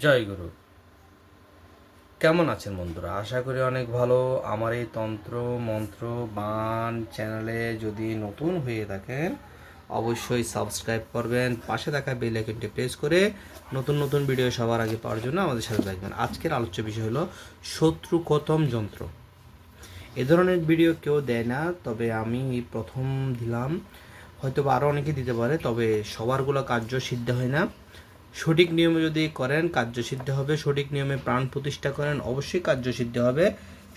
জয় গুরু। কেমন আছেন বন্ধুরা? আশা করি অনেক ভালো। আমার এই তন্ত্র মন্ত্র বান চ্যানেলে যদি নতুন হয়ে থাকেন অবশ্যই সাবস্ক্রাইব করবেন, পাশে থাকা বেল আইকনটি প্রেস করে নতুন নতুন ভিডিও সবার আগে পাওয়ার জন্য আমাদের সাথে থাকবেন। আজকের আলোচ্য বিষয় হলো শত্রু খতম যন্ত্র। এ ধরনের ভিডিও কেউ দেয় না, তবে আমি প্রথম দিলাম। হয়তো আরও অনেকে দিতে পারে, তবে সবারগুলো কার্য সিদ্ধ হয় না। সঠিক নিয়মে যদি করেন কার্যসিদ্ধি হবে, সঠিক নিয়মে প্রাণ প্রতিষ্ঠা করেন অবশ্যই কার্যসিদ্ধি হবে,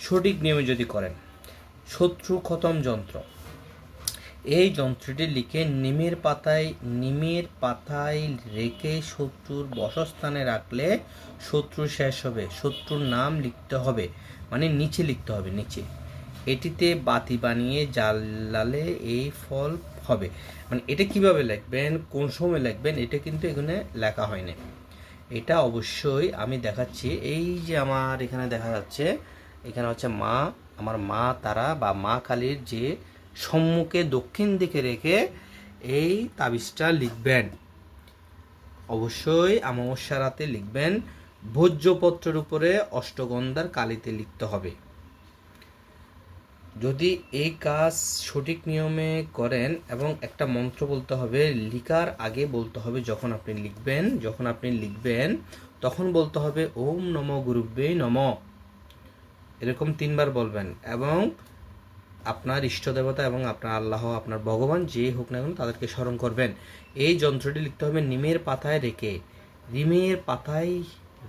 সঠিক নিয়মে যদি করেন। শত্রু খতম যন্ত্র, এই যন্ত্রটি লিখে নিমের পাতায় রেখে শত্রুর বসস্থানে রাখলে শত্রু শেষ হবে। শত্রুর নাম লিখতে হবে, মানে নিচে লিখতে হবে, নিচে। এটিতে বাতি বানিয়ে জ্বালালে এই ফল হবে। মানে এটা কিভাবে লিখবেন, কোন সময় লিখবেন, এটা কিন্তু এখানে লেখা হয়নি। এটা অবশ্যই আমি দেখাচ্ছি। এই যে আমার এখানে দেখা যাচ্ছে, এখানে হচ্ছে মা, আমার মা তারা বা মা কালীর যে সম্মুখে দক্ষিণ দিকে রেখে এই তাবিজটা লিখবেন। অবশ্যই অমাবস্যা রাতে লিখবেন। ভোজ্যপত্রের উপরে অষ্টগন্ধার কালিতে লিখতে হবে। যদি এই কাজ সঠিক নিয়মে করেন, এবং একটা মন্ত্র বলতে হবে, লিখার আগে বলতে হবে, যখন আপনি লিখবেন তখন বলতে হবে ওম নমো গুরুভ্যে নমঃ, এরকম 3 বার বলবেন। এবং আপনার ইষ্ট দেবতা এবং আপনার আল্লাহ, আপনার ভগবান যে হোক না কেন তাদেরকে স্মরণ করবেন। এই যন্ত্রটি লিখতে হবে নিমের পাতায়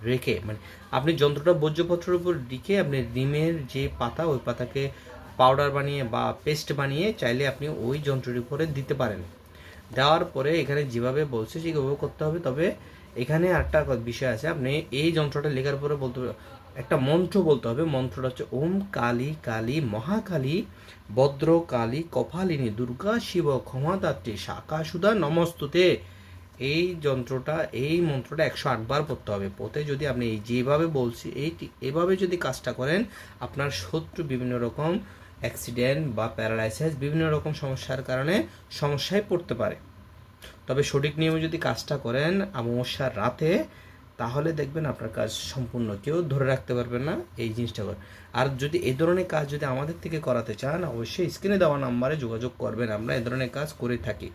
রেখে, মানে আপনি যন্ত্রটা ভোজ্যপত্রের উপর লিখে আপনি নিমের যে পাতা, ওই পাতাকে পাউডার বানিয়ে বা পেস্ট বানিয়ে চাইলে আপনি ওই যন্ত্রের উপরে দিতে পারেন। দেওয়ার পরে এখানে যেভাবে বলছে সেভাবে করতে হবে। তবে এখানে একটা বিষয় আছে, আপনি এই যন্ত্রটা লেখার পরে বলতে হবে, একটা মন্ত্র বলতে হবে। মন্ত্রটা হচ্ছে ওম কালী কালী মহাকালী ভদ্র কালী কপালিনী দুর্গা শিব ক্ষমাদাত্রী শাখা সুধা নমস্তুতে। এই মন্ত্রটা 108 বার পড়তে হবে। পড়তে যদি আপনি যেভাবে বলছি এভাবে যদি কাজটা করেন, আপনার শত্রু বিভিন্ন রকম অ্যাক্সিডেন্ট বা প্যারালাইসিস বিভিন্ন রকম সমস্যার কারণে সমস্যায় পড়তে পারে। তবে সঠিক নিয়মে যদি কাজটা করেন অমাবস্যার রাতে, তাহলে দেখবেন আপনার কাজ সম্পূর্ণ, কেউ ধরে রাখতে পারবেন না এই জিনিসটা করে। আর যদি এই ধরনের কাজ যদি আমাদের থেকে করাতে চান, অবশ্যই স্ক্রিনে দেওয়া নাম্বারে যোগাযোগ করবেন। আমরা এই ধরনের কাজ করে থাকি,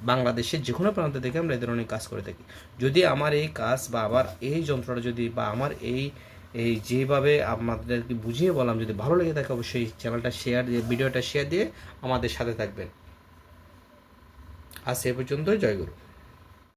বাংলাদেশের যে কোনো প্রান্ত থেকে আমরা এই ধরনের কাজ করে থাকি। যদি আমার এই কাজ বা আবার এই যন্ত্রটা যদি বা আমার এই যেভাবে আপনাদেরকে বুঝিয়ে বললাম যদি ভালো লেগে থাকে, অবশ্যই চ্যানেলটা শেয়ার দিয়ে, ভিডিওটা শেয়ার দিয়ে আমাদের সাথে থাকবেন। আজ এ পর্যন্ত। জয় গুরু।